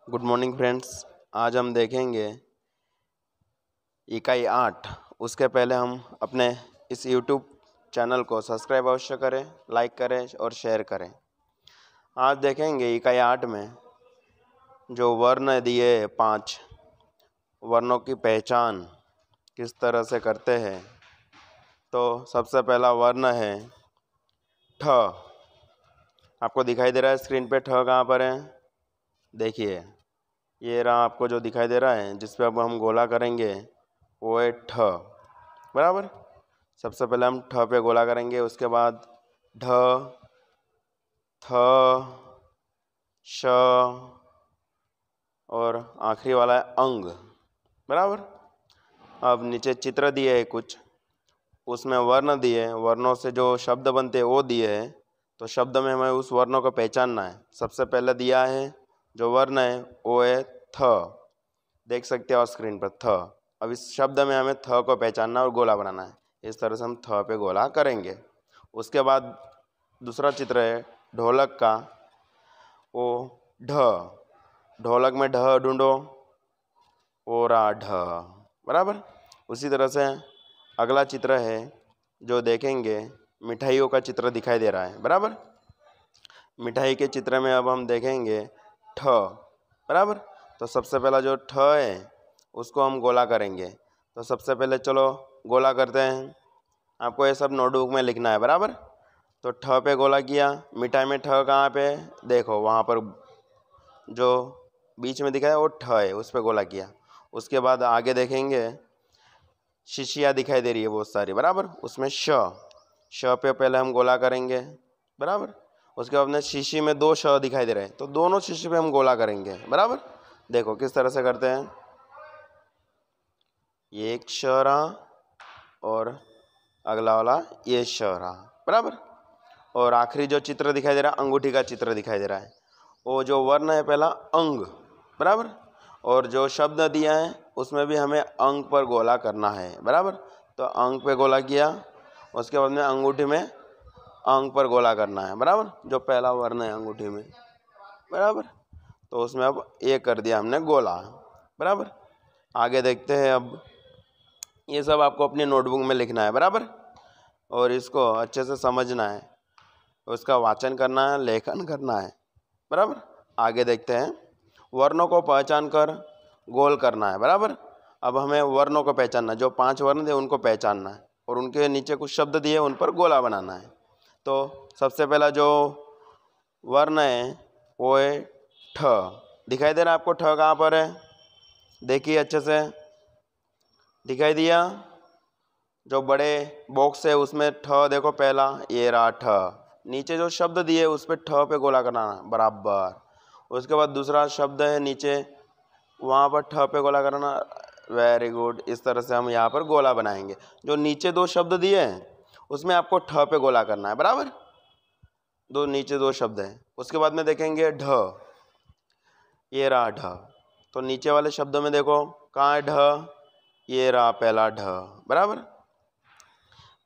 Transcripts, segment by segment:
Good morning friends. आज हम देखेंगे इकाई 8। उसके पहले हम अपने इस यूट्यूब चैनल को सब्सक्राइब अवश्य करें, लाइक करें और शेयर करें। आज देखेंगे इकाई 8 में जो वर्ण दिए 5 वर्णों की पहचान किस तरह से करते हैं। तो सबसे पहला वर्ण है ठ। आपको दिखाई दे रहा है स्क्रीन पे ठ कहाँ पर है? देखिए, ये रहा आपको जो दिखाई दे रहा है, जिस पे अब हम गोला करेंगे वो है ठ। बराबर। सबसे पहले हम ठ पे गोला करेंगे, उसके बाद ढ, थ, श और आखिरी वाला है अंग। बराबर। अब नीचे चित्र दिए है कुछ, उसमें वर्ण दिए, वर्णों से जो शब्द बनते हैं वो दिए है। तो शब्द में हमें उस वर्णों को पहचानना है। सबसे पहले दिया है जो वर्ण है वो है थ। देख सकते हो स्क्रीन पर थ। अब इस शब्द में हमें थ को पहचानना और गोला बनाना है। इस तरह से हम थ पे गोला करेंगे। उसके बाद दूसरा चित्र है ढोलक का, वो ढ। ढोलक में ढ ढूंढो, ओ रहा ढ। बराबर। उसी तरह से अगला चित्र है जो देखेंगे, मिठाइयों का चित्र दिखाई दे रहा है। बराबर। मिठाई के चित्र में अब हम देखेंगे ठ। बराबर। तो सबसे पहला जो ठ है उसको हम गोला करेंगे। तो सबसे पहले चलो गोला करते हैं। आपको ये सब नोटबुक में लिखना है। बराबर। तो ठ पे गोला किया। मिठाई में ठ कहाँ पे? देखो वहाँ पर जो बीच में दिखा है वो ठ है, उस पर गोला किया। उसके बाद आगे देखेंगे शीशियाँ दिखाई दे रही है बहुत सारी। बराबर। उसमें श पे पहले हम गोला करेंगे। बराबर। उसके बाद में शीशी में 2 श दिखाई दे रहे हैं, तो दोनों शीशी पे हम गोला करेंगे। बराबर। देखो किस तरह से करते हैं। ये एक श रहा और अगला वाला ये श रहा। बराबर। और आखिरी जो चित्र दिखाई दे रहा है, अंगूठी का चित्र दिखाई दे रहा है, वो जो वर्ण है पहला अंग। बराबर। और जो शब्द दिया है उसमें भी हमें अंग पर गोला करना है। बराबर। तो अंग पे गोला किया, उसके बाद में अंगूठी में अंग पर गोला करना है। बराबर। जो पहला वर्ण है अंगूठी में। बराबर। तो उसमें अब ये कर दिया हमने गोला। बराबर। आगे देखते हैं। अब ये सब आपको अपनी नोटबुक में लिखना है। बराबर। और इसको अच्छे से समझना है, उसका वाचन करना है, लेखन करना है। बराबर। आगे देखते हैं। वर्णों को पहचान कर गोल करना है। बराबर। अब हमें वर्णों को पहचानना, जो 5 वर्ण थे उनको पहचानना है और उनके नीचे कुछ शब्द दिए उन पर गोला बनाना है। तो सबसे पहला जो वर्ण है वो है ठ। दिखाई दे रहा है आपको ठ कहाँ पर है? देखिए अच्छे से, दिखाई दिया? जो बड़े बॉक्स है उसमें ठ देखो पहला, ये रहा ठ। नीचे जो शब्द दिए उस पर ठ पे गोला करना बराबर। उसके बाद दूसरा शब्द है नीचे, वहाँ पर ठ पे गोला करना। Very good. इस तरह से हम यहाँ पर गोला बनाएंगे। जो नीचे 2 शब्द दिए हैं उसमें आपको ठ पे गोला करना है। बराबर। नीचे 2 शब्द हैं। उसके बाद में देखेंगे ढ। ये रहा ढ। तो नीचे वाले शब्दों में देखो कहाँ है ढ? ये रहा पहला ढ। बराबर।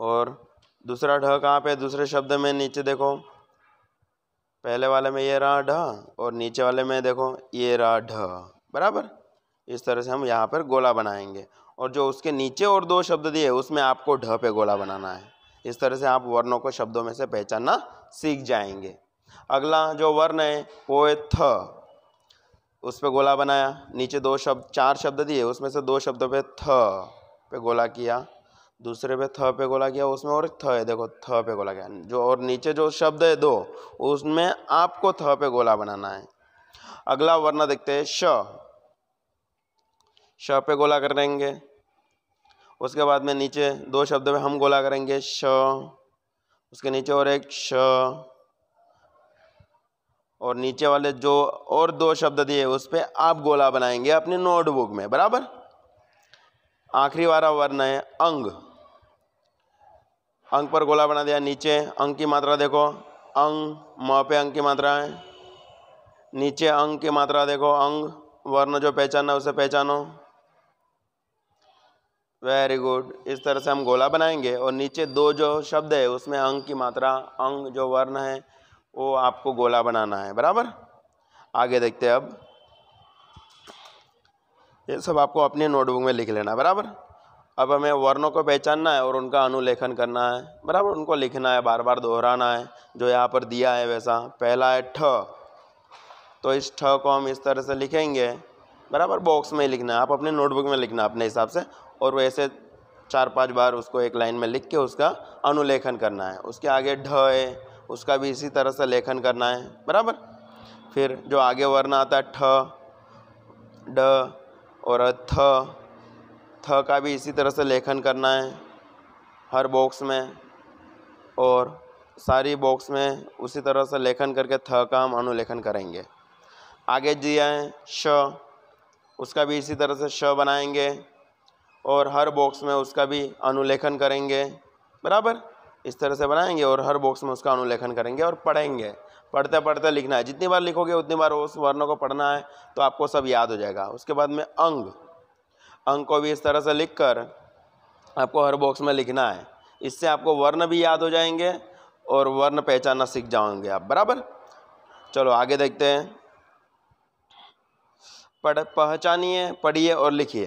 और दूसरा ढ कहाँ पे? दूसरे शब्द में नीचे देखो, पहले वाले में ये रहा ढ और नीचे वाले में देखो ये रहा ढ। बराबर। इस तरह से हम यहाँ पर गोला बनाएंगे। और जो उसके नीचे और 2 शब्द दिए उसमें आपको ढ पे गोला बनाना है। इस तरह से आप वर्णों को शब्दों में से पहचानना सीख जाएंगे। अगला जो वर्ण है वो है थ। उस पे गोला बनाया। नीचे 4 शब्द दिए, उसमें से 2 शब्दों पे थ पे गोला किया। दूसरे पे थ पे गोला किया, उसमें और थ है, देखो थ पे गोला किया। जो और नीचे जो शब्द है 2, उसमें आपको थ पे गोला बनाना है। अगला वर्ण देखते हैं श पे गोला कर देंगे। उसके बाद में नीचे 2 शब्द में हम गोला करेंगे श। उसके नीचे और एक श। और नीचे वाले जो और 2 शब्द दिए उस पे आप गोला बनाएंगे अपनी नोटबुक में। बराबर। आखिरी वाला वर्ण है अंग। अंग पर गोला बना दिया। नीचे अंग की मात्रा देखो, अंग, म पे अंग की मात्रा है। नीचे अंग की मात्रा देखो, अंग। वर्ण जो पहचानना उसे पहचानो। Very good. इस तरह से हम गोला बनाएंगे और नीचे 2 जो शब्द है उसमें अंग की मात्रा, अंग जो वर्ण है वो आपको गोला बनाना है। बराबर। आगे देखते हैं। अब ये सब आपको अपनी नोटबुक में लिख लेना, बराबर। अब हमें वर्णों को पहचानना है और उनका अनुलेखन करना है, बराबर। उनको लिखना है, बार बार दोहराना है, जो यहाँ पर दिया है वैसा। पहला है ठ, तो इस ठ को हम इस तरह से लिखेंगे, बराबर। बॉक्स में लिखना है, आप अपने नोटबुक में लिखना अपने हिसाब से, और वैसे 4-5 बार उसको एक लाइन में लिख के उसका अनुलेखन करना है। उसके आगे ढ है, उसका भी इसी तरह से लेखन करना है, बराबर। फिर जो आगे वर्ण आता है ठ, ड और थ का भी इसी तरह से लेखन करना है हर बॉक्स में, और सारी बॉक्स में उसी तरह से लेखन करके थ का हम अनुलेखन करेंगे। आगे दिया है श, उसका भी इसी तरह से श बनाएंगे और हर बॉक्स में उसका भी अनुलेखन करेंगे, बराबर। इस तरह से बनाएंगे और हर बॉक्स में उसका अनुलेखन करेंगे और पढ़ेंगे। पढ़ते पढ़ते लिखना है, जितनी बार लिखोगे उतनी बार उस वर्णों को पढ़ना है, तो आपको सब याद हो जाएगा। उसके बाद में अंग, अंग को भी इस तरह से लिखकर आपको हर बॉक्स में लिखना है। इससे आपको वर्ण भी याद हो जाएंगे और वर्ण पहचानना सीख जाओगे आप, बराबर। चलो आगे देखते हैं। पहचानिए, पढ़िए और लिखिए।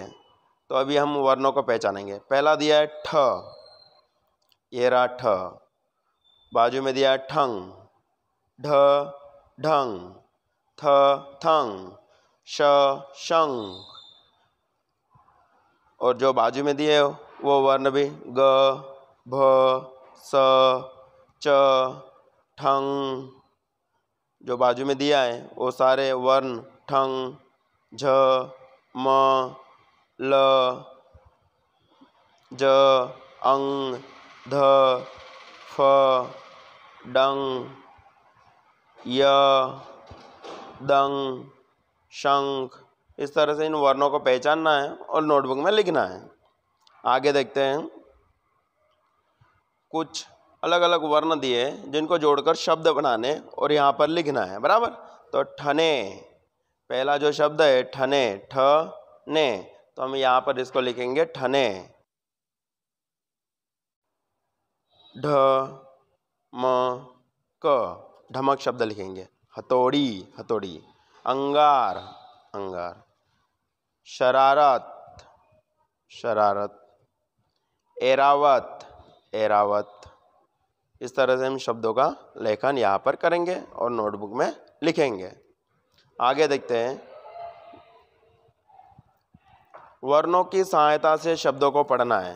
तो अभी हम वर्णों को पहचानेंगे। पहला दिया है ठ, ये रहा ठ। बाजू में दिया है ठंग, ढ ढंग, थ थंग, श शंग, और जो बाजू में दिए वो वर्ण भी ग भ स च ठंग। जो बाजू में दिया है वो सारे वर्ण ठंग, झ म ल ज अंग, ध फ डंग, य दंग, शंख। इस तरह से इन वर्णों को पहचानना है और नोटबुक में लिखना है। आगे देखते हैं। कुछ अलग अलग वर्ण दिए जिनको जोड़कर शब्द बनाने और यहाँ पर लिखना है, बराबर। तो ठने, पहला जो शब्द है ठने, ठ ने, तो हम यहाँ पर इसको लिखेंगे ठने। ढ म क, ढमक शब्द लिखेंगे। हथौड़ी, हथौड़ी। अंगार, अंगार। शरारत, शरारत। एरावत, एरावत। इस तरह से हम शब्दों का लेखन यहाँ पर करेंगे और नोटबुक में लिखेंगे। आगे देखते हैं। वर्णों की सहायता से शब्दों को पढ़ना है।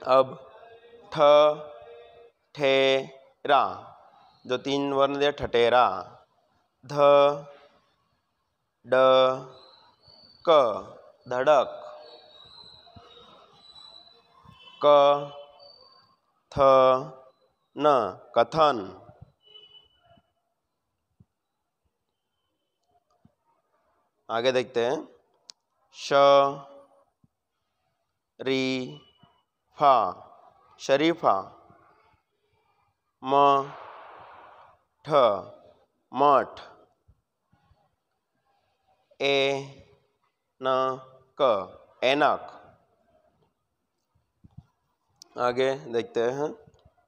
अब ठ ठे रा, जो 3 वर्ण दिए, ठठेरा। ध ड क, धड़क। क थ न, कथन। आगे देखते हैं। श री फा, शरीफा। म ठ, मठ। ए न क, ऐनक। आगे देखते हैं।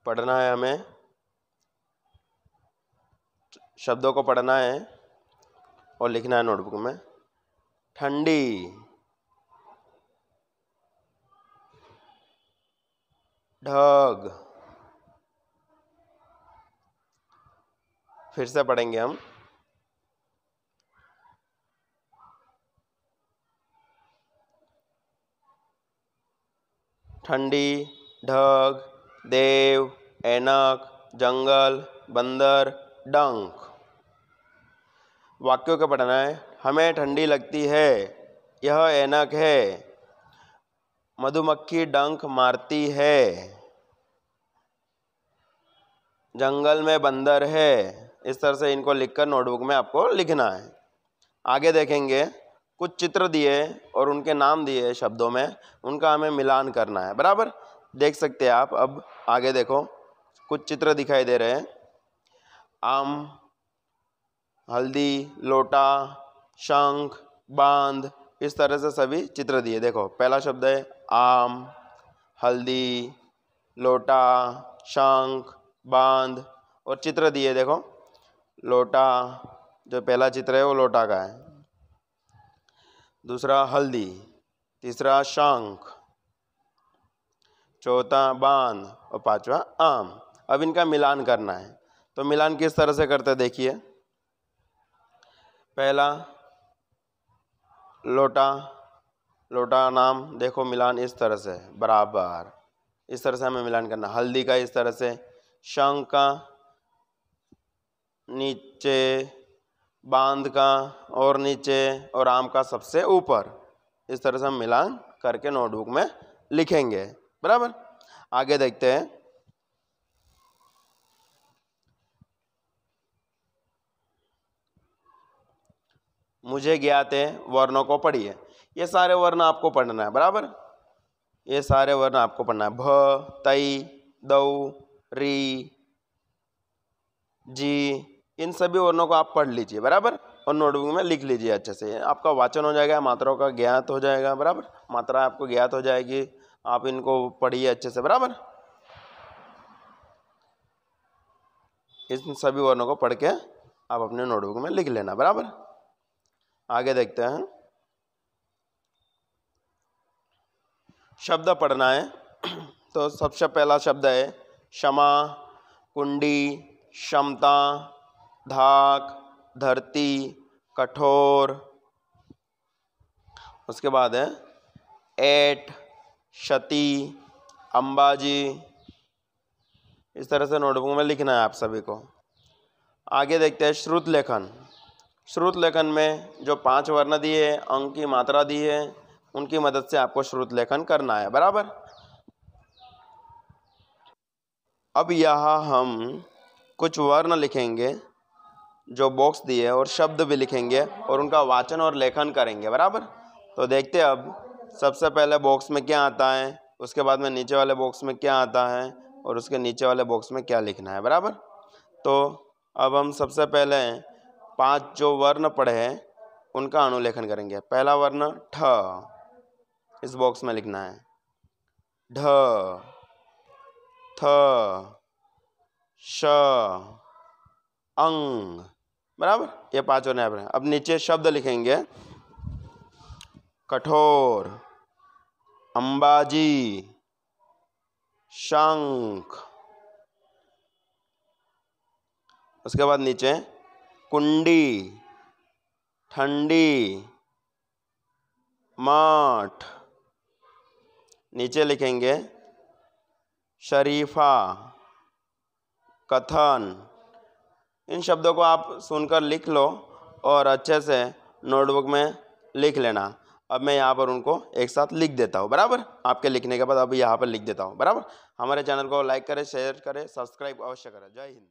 पढ़ना है हमें, शब्दों को पढ़ना है और लिखना है नोटबुक में। ठंडी, ढग। फिर से पढ़ेंगे हम। ठंडी, ढग, देव, ऐनक, जंगल, बंदर, डंक। वाक्यों का पढ़ना है। हमें ठंडी लगती है, यह ऐनक है। मधुमक्खी डंक मारती है, जंगल में बंदर है। इस तरह से इनको लिखकर नोटबुक में आपको लिखना है। आगे देखेंगे। कुछ चित्र दिए और उनके नाम दिए शब्दों में, उनका हमें मिलान करना है, बराबर। देख सकते हैं आप। अब आगे देखो, कुछ चित्र दिखाई दे रहे हैं। आम, हल्दी, लोटा, शंख, बांध। इस तरह से सभी चित्र दिए। देखो, पहला शब्द है आम, हल्दी, लोटा, शंख, बांध, और चित्र दिए। देखो, लोटा, जो पहला चित्र है वो लोटा का है। दूसरा हल्दी, तीसरा शंख, चौथा बांध और पांचवा आम। अब इनका मिलान करना है, तो मिलान किस तरह से करते हैं देखिए। पहला लोटा, लोटा नाम देखो मिलान इस तरह से बराबर, इस तरह से हमें मिलान करना। हल्दी का इस तरह से, शंख का नीचे, बांध का और नीचे और आम का सबसे ऊपर। इस तरह से हम मिलान करके नोटबुक में लिखेंगे। बराबर, आगे देखते हैं। मुझे ज्ञात है वर्णों को पढ़िए। ये सारे वर्ण आपको पढ़ना है। बराबर, ये सारे वर्ण आपको पढ़ना है। भ, तई, दौ, री, जी, इन सभी वर्णों को आप पढ़ लीजिए। बराबर, और नोटबुक में लिख लीजिए अच्छे से। आपका वाचन हो जाएगा, मात्राओं का ज्ञात हो जाएगा। बराबर, मात्रा आपको ज्ञात हो जाएगी। आप इनको पढ़िए अच्छे से। बराबर, इन सभी वर्णों को पढ़ के आप अपने नोटबुक में लिख लेना। बराबर, आगे देखते हैं। शब्द पढ़ना है। तो सबसे पहला शब्द है क्षमा, कुंडी, क्षमता, धाक, धरती, कठोर। उसके बाद है ऐट, क्षति, अंबाजी। इस तरह से नोटबुक में लिखना है आप सभी को। आगे देखते हैं श्रुत लेखन। श्रुत लेखन में जो 5 वर्ण दिए हैं, अंक की मात्रा दी है, उनकी मदद से आपको श्रुत लेखन करना है। बराबर, अब यहाँ हम कुछ वर्ण लिखेंगे जो बॉक्स दिए और शब्द भी लिखेंगे और उनका वाचन और लेखन करेंगे। बराबर, तो देखते हैं अब सबसे पहले बॉक्स में क्या आता है, उसके बाद में नीचे वाले बॉक्स में क्या आता है और उसके नीचे वाले बॉक्स में क्या लिखना है। बराबर, तो अब हम सबसे पहले 5 जो वर्ण पढ़े हैं उनका अनुलेखन करेंगे। पहला वर्ण ठ, इस बॉक्स में लिखना है। ढ, थ, श, अंग। बराबर, ये 5 होने हैं। अब नीचे शब्द लिखेंगे। कठोर, अंबाजी, शंख। उसके बाद नीचे कुंडी, ठंडी, माठ। नीचे लिखेंगे शरीफा, कथन। इन शब्दों को आप सुनकर लिख लो और अच्छे से नोटबुक में लिख लेना। अब मैं यहाँ पर उनको एक साथ लिख देता हूँ। बराबर, आपके लिखने के बाद अब यहाँ पर लिख देता हूँ। बराबर, हमारे चैनल को लाइक करें, शेयर करें, सब्सक्राइब अवश्य करें। जय हिंद।